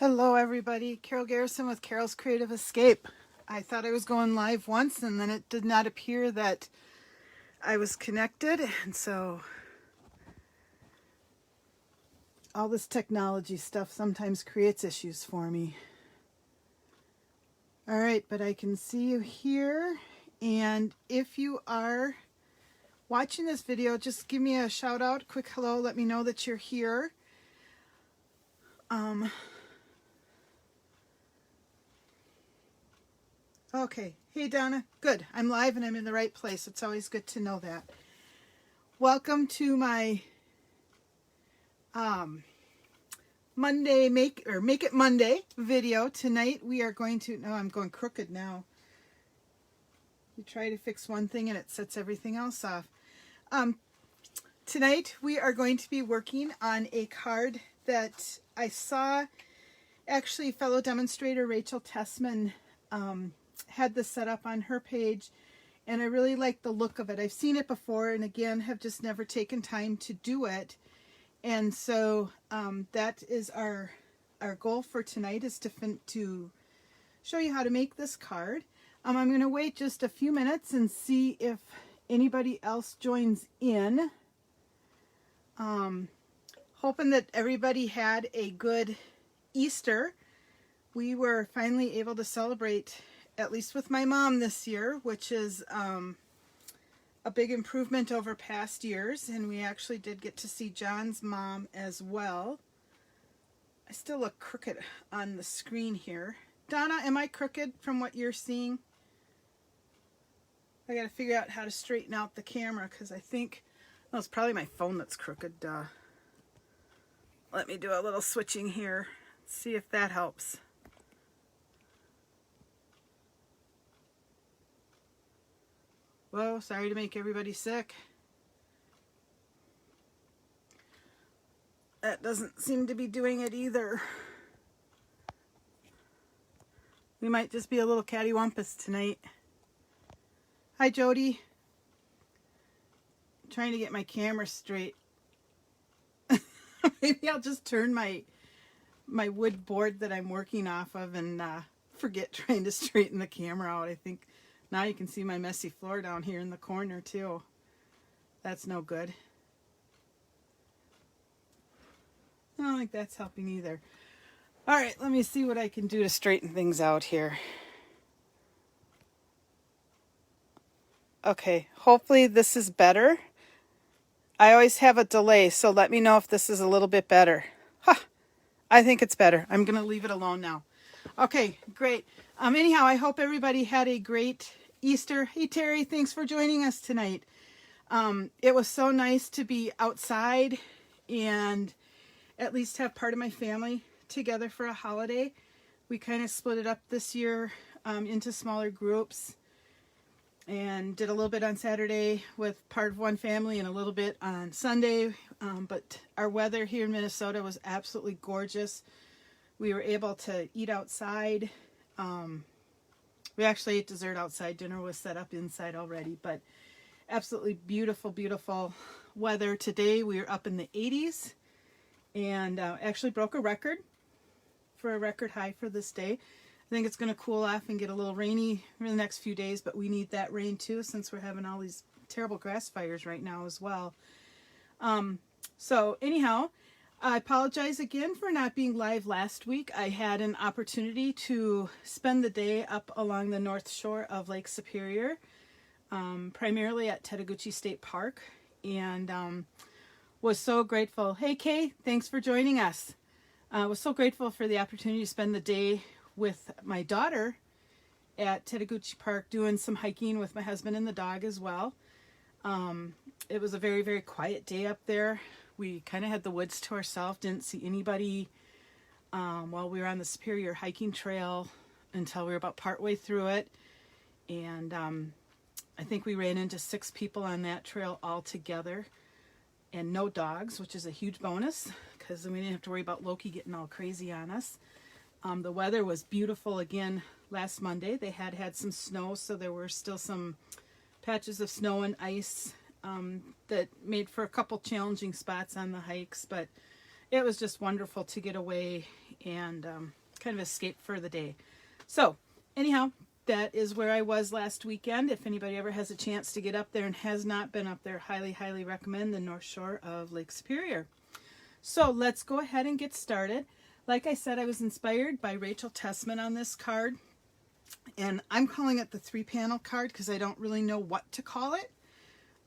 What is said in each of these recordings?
Hello everybody, Carol Garrison with Carol's Creative Escape. I thought I was going live once and then it did not appear that I was connected, and so all this technology stuff sometimes creates issues for me. Alright, but I can see you here, and if you are watching this video, just give me a shout out, quick hello, let me know that you're here. Okay, hey Donna, good. I'm live and I'm in the right place. It's always good to know that. Welcome to my Monday Make It Monday video. Tonight we are going to, no, I'm going crooked now. You try to fix one thing and it sets everything else off. Tonight we are going to be working on a card that I saw, actually fellow demonstrator Rachel Tessman had this set up on her page, and I really like the look of it. I've seen it before and again have just never taken time to do it, and so that is our goal for tonight, is to show you how to make this card. I'm going to wait just a few minutes and see if anybody else joins in. Hoping that everybody had a good Easter. We were finally able to celebrate, at least with my mom this year, which is a big improvement over past years, and we actually did get to see John's mom as well. I still look crooked on the screen here. Donna, am I crooked from what you're seeing? I gotta figure out how to straighten out the camera, because I think, well, it's probably my phone that's crooked. Let me do a little switching here, see if that helps. Whoa, sorry to make everybody sick. That doesn't seem to be doing it either. We might just be a little cattywampus tonight. Hi, Jody. I'm trying to get my camera straight. Maybe I'll just turn my wood board that I'm working off of and forget trying to straighten the camera out. I think now you can see my messy floor down here in the corner too. That's no good. I don't think that's helping either. All right, let me see what I can do to straighten things out here. Okay, hopefully this is better. I always have a delay, so let me know if this is a little bit better. I think it's better. I'm going to leave it alone now. Okay, great. Anyhow, I hope everybody had a great Easter. Hey, Terry, thanks for joining us tonight. It was so nice to be outside and at least have part of my family together for a holiday. We kind of split it up this year into smaller groups, and did a little bit on Saturday with part of one family and a little bit on Sunday. But our weather here in Minnesota was absolutely gorgeous. We were able to eat outside. We actually ate dessert outside. Dinner was set up inside already, but absolutely beautiful, beautiful weather. Today we were up in the 80s and actually broke a record for a record high for this day. I think it's going to cool off and get a little rainy for the next few days, but we need that rain too, since we're having all these terrible grass fires right now as well. So anyhow, I apologize again for not being live last week. I had an opportunity to spend the day up along the north shore of Lake Superior, primarily at Chattahoochee State Park, and was so grateful. Hey Kay, thanks for joining us. Was so grateful for the opportunity to spend the day with my daughter at Chattahoochee Park, doing some hiking with my husband and the dog as well. It was a very, very quiet day up there. We kind of had the woods to ourselves, didn't see anybody while we were on the Superior hiking trail until we were about partway through it. And I think we ran into 6 people on that trail all together, and no dogs, which is a huge bonus because then we didn't have to worry about Loki getting all crazy on us. The weather was beautiful again last Monday. They had some snow, so there were still some patches of snow and ice that made for a couple challenging spots on the hikes, but it was just wonderful to get away and kind of escape for the day. So anyhow, that is where I was last weekend. If anybody ever has a chance to get up there and has not been up there, highly, highly recommend the North Shore of Lake Superior. So let's go ahead and get started. Like I said, I was inspired by Rachel Tessman on this card, and I'm calling it the 3-panel card because I don't really know what to call it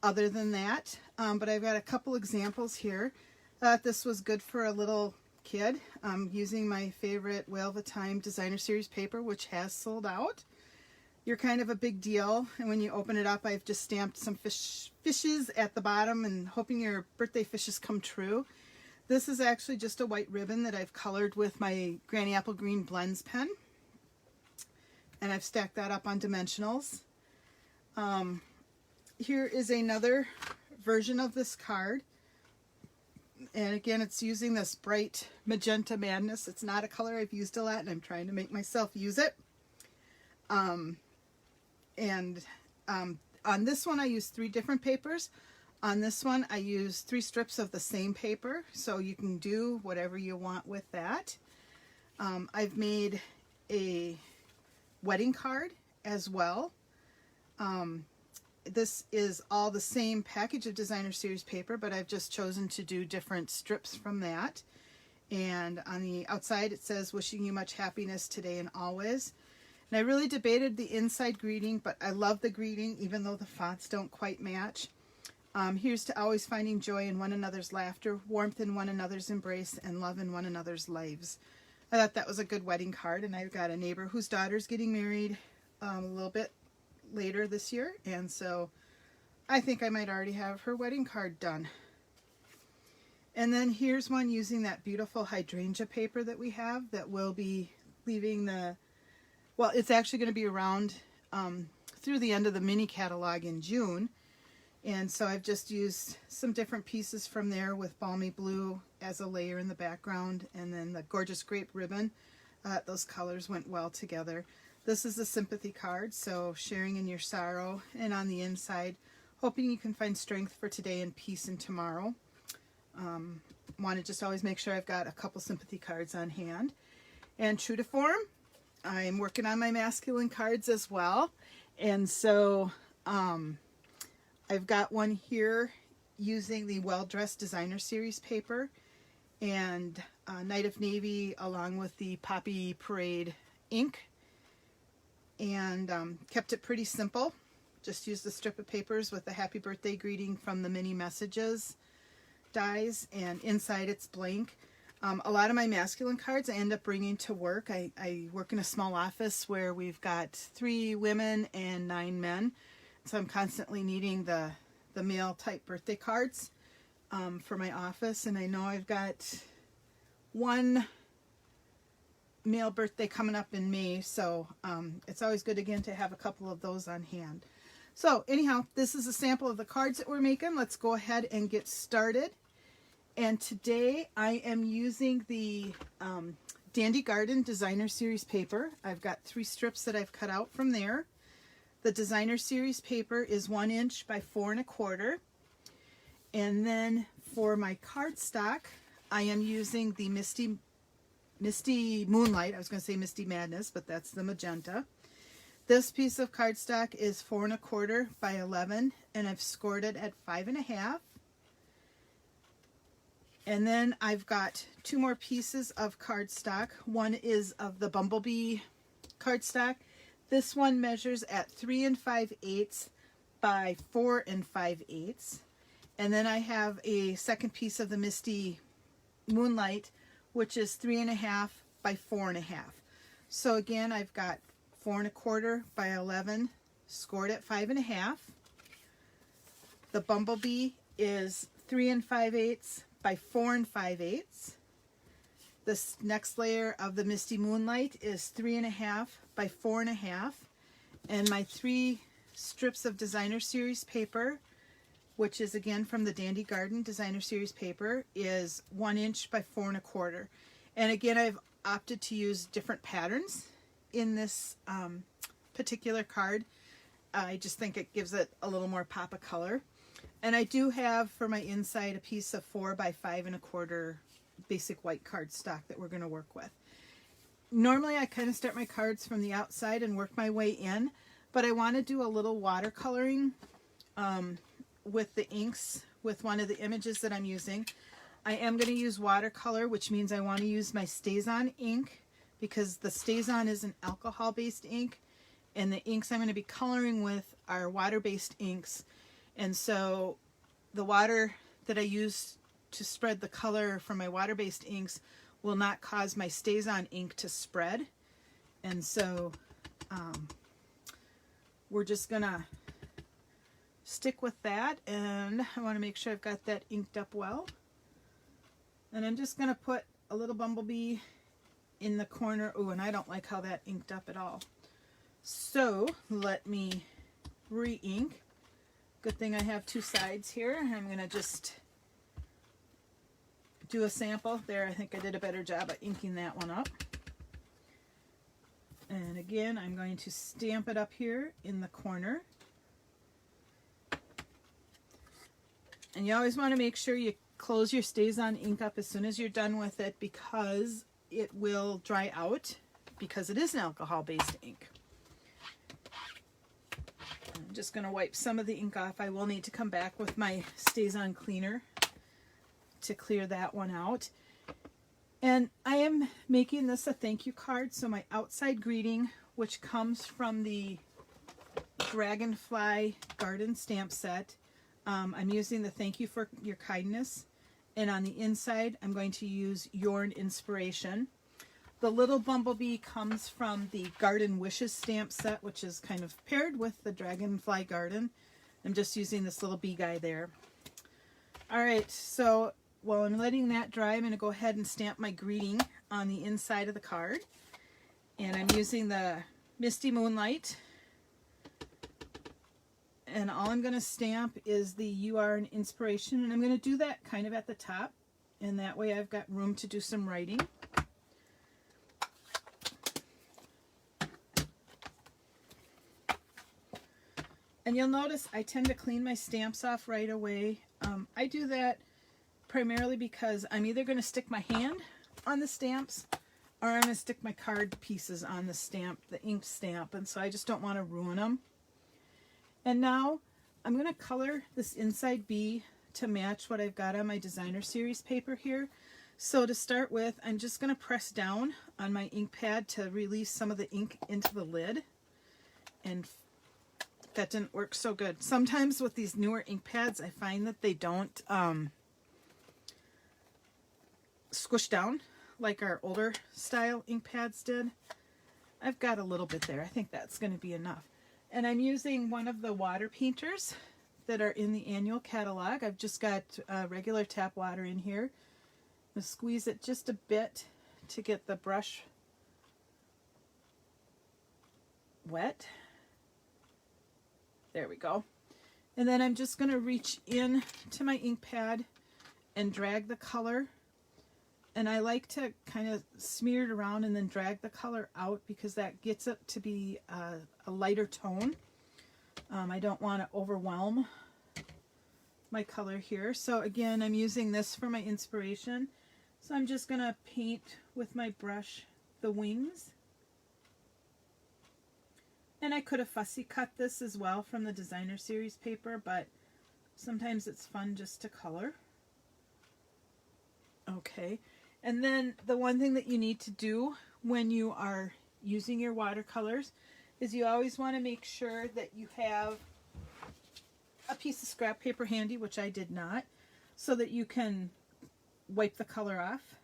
other than that. But I've got a couple examples here. I thought this was good for a little kid. Using my favorite Whale of a Time Designer Series paper, which has sold out. You're kind of a big deal, and when you open it up, I've just stamped some fishes at the bottom and hoping your birthday fishes come true. This is actually just a white ribbon that I've colored with my Granny Apple Green Blends pen, and I've stacked that up on dimensionals. Here is another version of this card, and again, it's using this bright magenta madness. It's not a color I've used a lot, and I'm trying to make myself use it. On this one I used 3 different papers. On this one I used 3 strips of the same paper, so you can do whatever you want with that. I've made a wedding card as well. This is all the same package of Designer Series paper, but I've just chosen to do different strips from that. And on the outside it says, "Wishing you much happiness today and always." And I really debated the inside greeting, but I love the greeting even though the fonts don't quite match. Here's to always finding joy in one another's laughter, warmth in one another's embrace, and love in one another's lives. I thought that was a good wedding card, and I've got a neighbor whose daughter's getting married a little bit later this year, and so I think I might already have her wedding card done. And then here's one using that beautiful hydrangea paper that we have that will be leaving the, well, it's actually going to be around through the end of the mini catalog in June. And so I've just used some different pieces from there with balmy blue as a layer in the background, and then the gorgeous grape ribbon. Those colors went well together. This is a sympathy card, so sharing in your sorrow, and on the inside, hoping you can find strength for today and peace in tomorrow. Want to just always make sure I've got a couple sympathy cards on hand. And true to form, I'm working on my masculine cards as well. And so I've got one here using the Well Dressed Designer Series paper and Night of Navy along with the Poppy Parade ink, and kept it pretty simple. Just used a strip of papers with a happy birthday greeting from the mini messages dies, and inside it's blank. A lot of my masculine cards I end up bringing to work. I work in a small office where we've got 3 women and 9 men. So I'm constantly needing the male type birthday cards for my office. And I know I've got 1 male birthday coming up in May. So it's always good again to have a couple of those on hand. So anyhow, this is a sample of the cards that we're making. Let's go ahead and get started. And today I am using the Dandy Garden Designer Series paper. I've got 3 strips that I've cut out from there. The Designer Series paper is 1 inch by 4 1/4. And then for my cardstock, I am using the Misty Moonlight. I was going to say Misty Madness, but that's the magenta. This piece of cardstock is 4 1/4 by 11, and I've scored it at 5 1/2. And then I've got 2 more pieces of cardstock. One is of the Bumblebee cardstock. This one measures at 3 5/8 by 4 5/8. And then I have a second piece of the Misty Moonlight, which is 3 1/2 by 4 1/2. So again, I've got 4 1/4 by 11, scored at 5 1/2. The Bumblebee is 3 5/8 by 4 5/8. This next layer of the Misty Moonlight is 3 1/2 by 4 1/2. And my 3 strips of Designer Series paper, which is again from the Dandy Garden Designer Series paper, is 1 inch by 4 1/4. And again, I've opted to use different patterns in this particular card. I just think it gives it a little more pop of color. And I do have for my inside a piece of 4 by 5 1/4 basic white cardstock that we're going to work with. Normally I kind of start my cards from the outside and work my way in, but I want to do a little watercoloring with the inks with one of the images that I'm using. I am going to use watercolor, which means I want to use my StazOn ink because the StazOn is an alcohol-based ink, and the inks I'm going to be coloring with are water-based inks. And so the water that I use to spread the color from my water-based inks will not cause my StazOn ink to spread. And so we're just going to stick with that, and I want to make sure I've got that inked up well. And I'm just going to put a little bumblebee in the corner. Oh, and I don't like how that inked up at all. So let me re-ink. Good thing I have two sides here. I'm going to just do a sample there. I think I did a better job of inking that one up. And again, I'm going to stamp it up here in the corner. And you always want to make sure you close your StazOn ink up as soon as you're done with it, because it will dry out because it is an alcohol-based ink. I'm just going to wipe some of the ink off. I will need to come back with my StazOn cleaner to clear that one out. And I am making this a thank you card, so my outside greeting, which comes from the Dragonfly Garden stamp set, I'm using the thank you for your kindness, and on the inside I'm going to use your inspiration. The little bumblebee comes from the Garden Wishes stamp set, which is kind of paired with the Dragonfly Garden. I'm just using this little bee guy there. Alright, so while I'm letting that dry, I'm going to go ahead and stamp my greeting on the inside of the card. And I'm using the Misty Moonlight. And all I'm going to stamp is the You Are an Inspiration. And I'm going to do that kind of at the top. And that way I've got room to do some writing. And you'll notice I tend to clean my stamps off right away. I do that primarily because I'm either going to stick my hand on the stamps or I'm going to stick my card pieces on the stamp, the inked stamp. And so I just don't want to ruin them. And now I'm going to color this inside bee to match what I've got on my designer series paper here. So to start with, I'm just going to press down on my ink pad to release some of the ink into the lid. And that didn't work so good. Sometimes with these newer ink pads, I find that they don't squish down like our older style ink pads did. I've got a little bit there. I think that's going to be enough. And I'm using one of the water painters that are in the annual catalog. I've just got regular tap water in here. I'm going to squeeze it just a bit to get the brush wet. There we go. And then I'm just going to reach in to my ink pad and drag the color. And I like to kind of smear it around and then drag the color out because that gets it to be a lighter tone. I don't want to overwhelm my color here. So again, I'm using this for my inspiration. So I'm just going to paint with my brush the wings. And I could have fussy cut this as well from the designer series paper, but sometimes it's fun just to color. Okay. And then the one thing that you need to do when you are using your watercolors is you always want to make sure that you have a piece of scrap paper handy, which I did not, so that you can wipe the color off.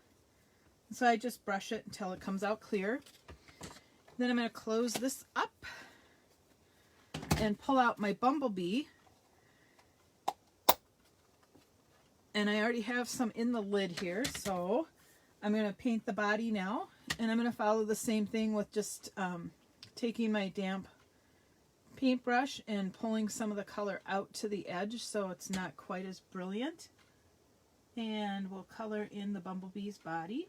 So I just brush it until it comes out clear. Then I'm going to close this up and pull out my bumblebee. And I already have some in the lid here, so I'm going to paint the body now, and I'm going to follow the same thing with just taking my damp paintbrush and pulling some of the color out to the edge so it's not quite as brilliant. And we'll color in the bumblebee's body.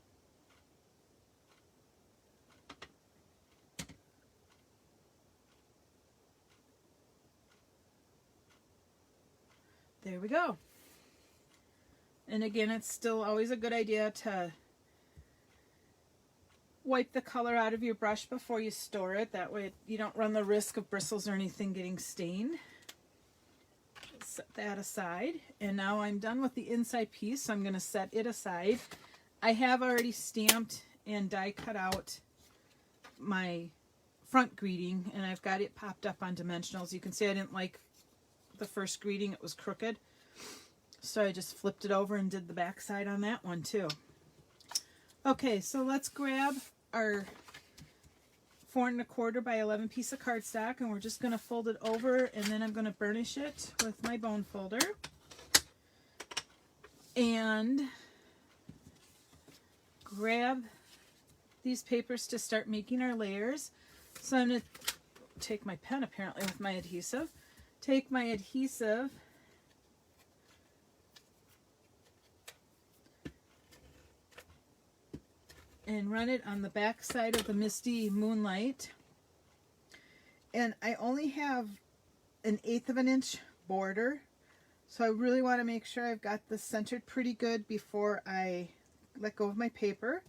There we go. And again, it's still always a good idea to wipe the color out of your brush before you store it. That way you don't run the risk of bristles or anything getting stained. Set that aside. And now I'm done with the inside piece, so I'm going to set it aside. I have already stamped and die cut out my front greeting, and I've got it popped up on dimensionals. You can see I didn't like the first greeting, it was crooked. So I just flipped it over and did the back side on that one too. Okay, so let's grab our 4 1/4 by 11 piece of cardstock, and we're just going to fold it over, and then I'm going to burnish it with my bone folder. And grab these papers to start making our layers. So I'm going to take my pen apparently with my adhesive. Take my adhesive and run it on the back side of the Misty Moonlight. And I only have 1/8 of an inch border, so I really want to make sure I've got this centered pretty good before I let go of my paper.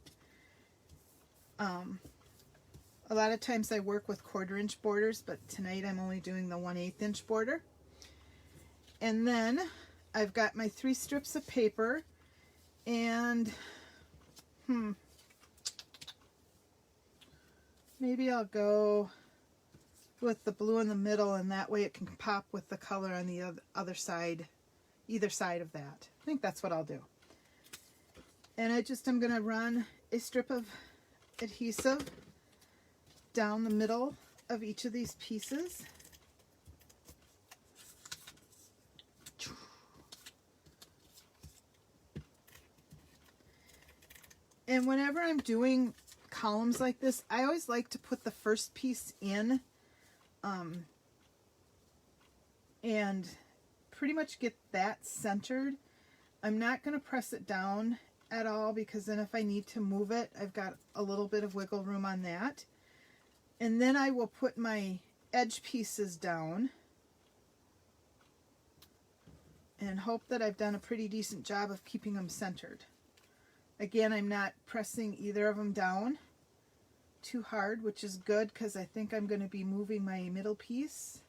A lot of times I work with 1/4 inch borders, but tonight I'm only doing the 1/8 inch border. And then I've got my 3 strips of paper, and maybe I'll go with the blue in the middle, and that way it can pop with the color on the other side, either side of that. I think that's what I'll do. And I'm going to run a strip of adhesive down the middle of each of these pieces. And whenever I'm doing columns like this, I always like to put the first piece in and pretty much get that centered. I'm not going to press it down at all, because then if I need to move it, I've got a little bit of wiggle room on that. And then I will put my edge pieces down and hope that I've done a pretty decent job of keeping them centered. Again, I'm not pressing either of them down too hard, which is good because I think I'm going to be moving my middle piece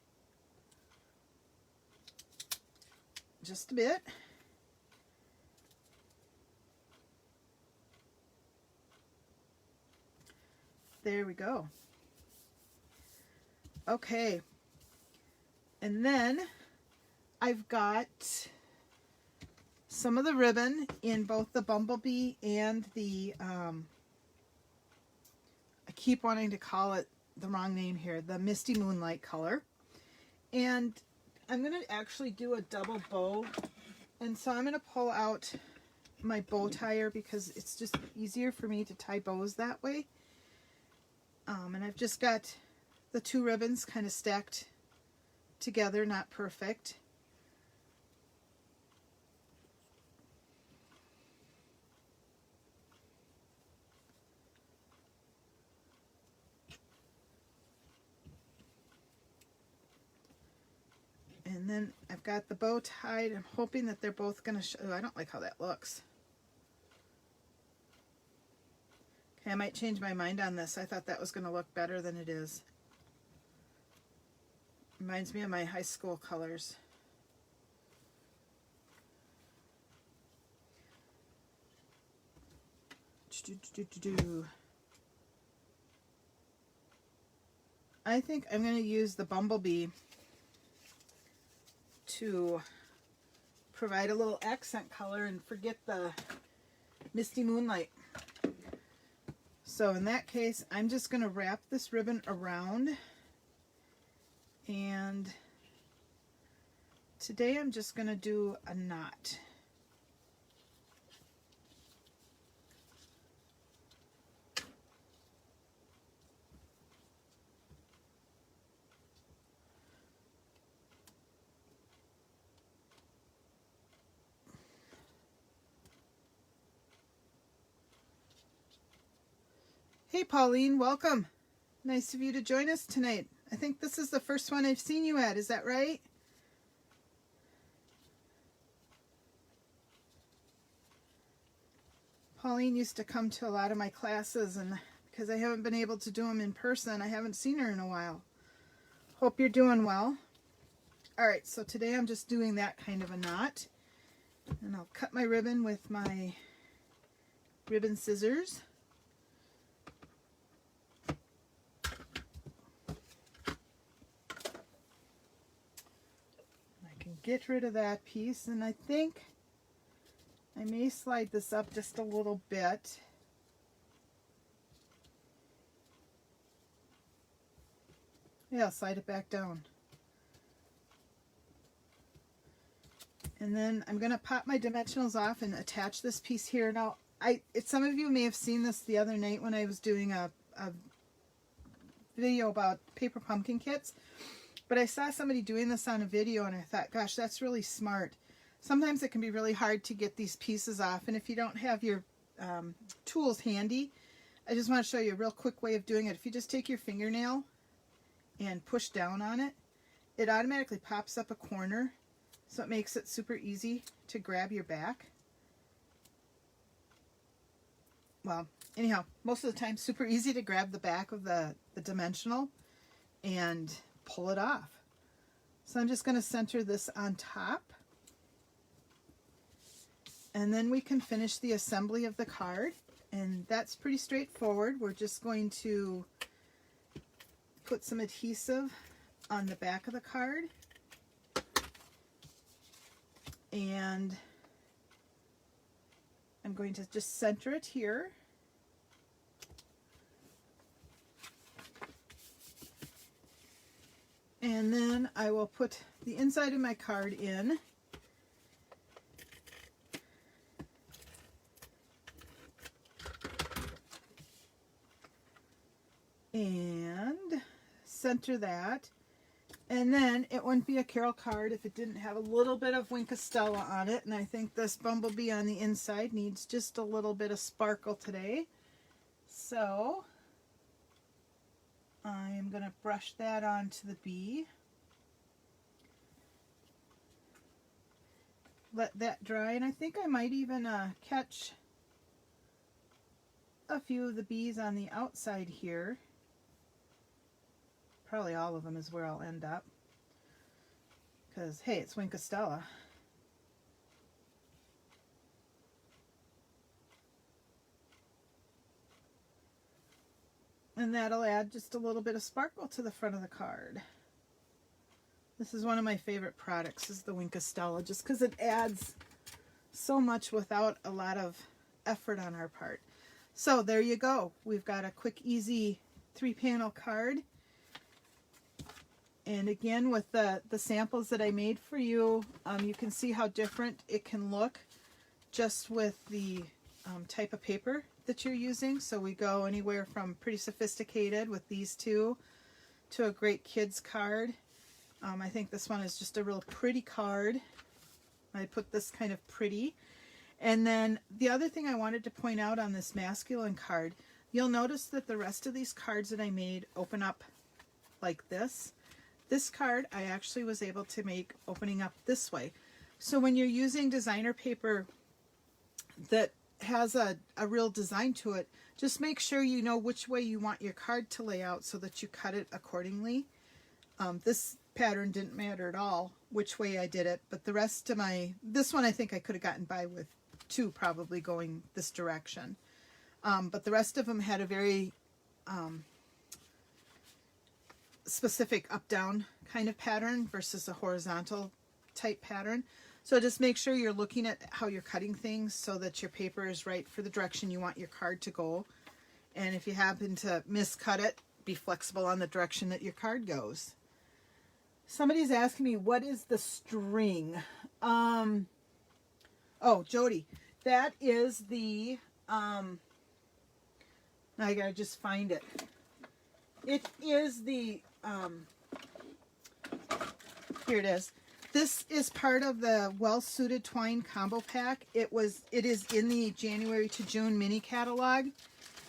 just a bit. There we go. Okay, and then I've got some of the ribbon in both the bumblebee and the, I keep wanting to call it the wrong name here, the Misty Moonlight color. And I'm going to actually do a double bow, and so I'm going to pull out my bow tire because it's just easier for me to tie bows that way. And I've just got the 2 ribbons kind of stacked together, not perfect. And then I've got the bow tied. I'm hoping that they're both going to show. I don't like how that looks. Okay, I might change my mind on this. I thought that was going to look better than it is. Reminds me of my high school colors. I think I'm going to use the bumblebee to provide a little accent color and forget the Misty Moonlight. So in that case, I'm just going to wrap this ribbon around, and today I'm just going to do a knot. Hey Pauline, welcome. Nice of you to join us tonight. I think this is the first one I've seen you at, is that right? Pauline used to come to a lot of my classes, and because I haven't been able to do them in person, I haven't seen her in a while. Hope you're doing well. Alright, so today I'm just doing that kind of a knot. And I'll cut my ribbon with my ribbon scissors. I can get rid of that piece, and I think I may slide this up just a little bit. Yeah, I'll slide it back down. And then I'm going to pop my dimensionals off and attach this piece here. Now, some of you may have seen this the other night when I was doing a video about paper pumpkin kits. But I saw somebody doing this on a video and I thought, gosh, that's really smart. Sometimes it can be really hard to get these pieces off. And if you don't have your tools handy, I just want to show you a real quick way of doing it. If you just take your fingernail and push down on it, it automatically pops up a corner. So it makes it super easy to grab your back. Well, anyhow, most of the time super easy to grab the back of the dimensional and pull it off. So I'm just going to center this on top. And then we can finish the assembly of the card. And that's pretty straightforward. We're just going to put some adhesive on the back of the card. And I'm going to just center it here. And then I will put the inside of my card in. And center that. And then it wouldn't be a Carol card if it didn't have a little bit of Winkostella on it. And I think this bumblebee on the inside needs just a little bit of sparkle today. So I am going to brush that onto the bee. Let that dry. And I think I might even catch a few of the bees on the outside here. Probably all of them is where I'll end up. Because, hey, it's Winkostella. And that'll add just a little bit of sparkle to the front of the card. This is one of my favorite products, is the Winkostella, just because it adds so much without a lot of effort on our part. So there you go. We've got a quick, easy 3-panel card. And again, with the samples that I made for you, you can see how different it can look just with the type of paper that you're using. So we go anywhere from pretty sophisticated with these two to a great kids card. I think this one is just a real pretty card. I put this kind of pretty. And then the other thing I wanted to point out on this masculine card, you'll notice that the rest of these cards that I made open up like this. This card I actually was able to make opening up this way. So when you're using designer paper that has a real design to it, just make sure you know which way you want your card to lay out so that you cut it accordingly. This pattern didn't matter at all which way I did it, but the rest of this one I think I could have gotten by with 2 probably going this direction. But the rest of them had a very specific up-down kind of pattern versus a horizontal type pattern. So just make sure you're looking at how you're cutting things so that your paper is right for the direction you want your card to go. And if you happen to miscut it, be flexible on the direction that your card goes. Somebody's asking me, what is the string? Oh, Jody, that is the, now I gotta just find it. It is the, here it is. This is part of the Well Suited Twine Combo Pack. It is in the January to June mini catalog,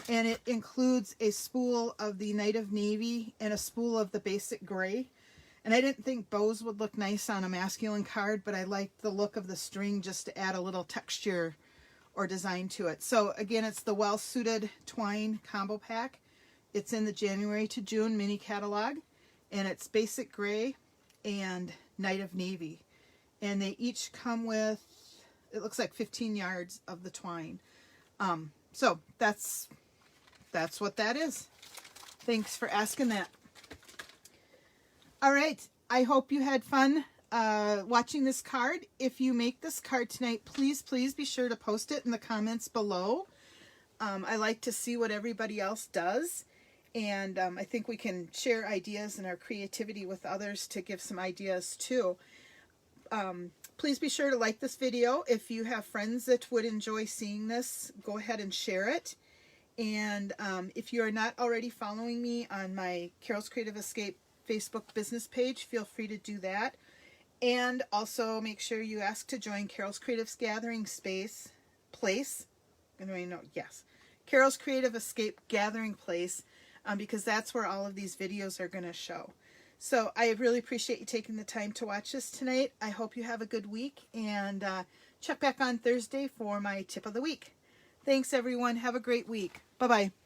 and it includes a spool of the Night of Navy and a spool of the basic gray. And I didn't think bows would look nice on a masculine card, but I liked the look of the string just to add a little texture or design to it. So again, it's the Well Suited Twine Combo Pack. It's in the January to June mini catalog, and it's basic gray and night of navy. And they each come with, it looks like 15 yards of the twine. So that's what that is. Thanks for asking that. All right, I hope you had fun watching this card. If you make this card tonight, please be sure to post it in the comments below. I like to see what everybody else does, and I think we can share ideas and our creativity with others to give some ideas too. Please be sure to like this video. If you have friends that would enjoy seeing this, go ahead and share it. And if you are not already following me on my Carol's Creative Escape Facebook business page, feel free to do that. And also make sure you ask to join Carol's Creative's Gathering Place. Carol's Creative Escape Gathering Place, because that's where all of these videos are going to show. So I really appreciate you taking the time to watch this tonight. I hope you have a good week, and check back on Thursday for my tip of the week. Thanks, everyone. Have a great week. Bye-bye.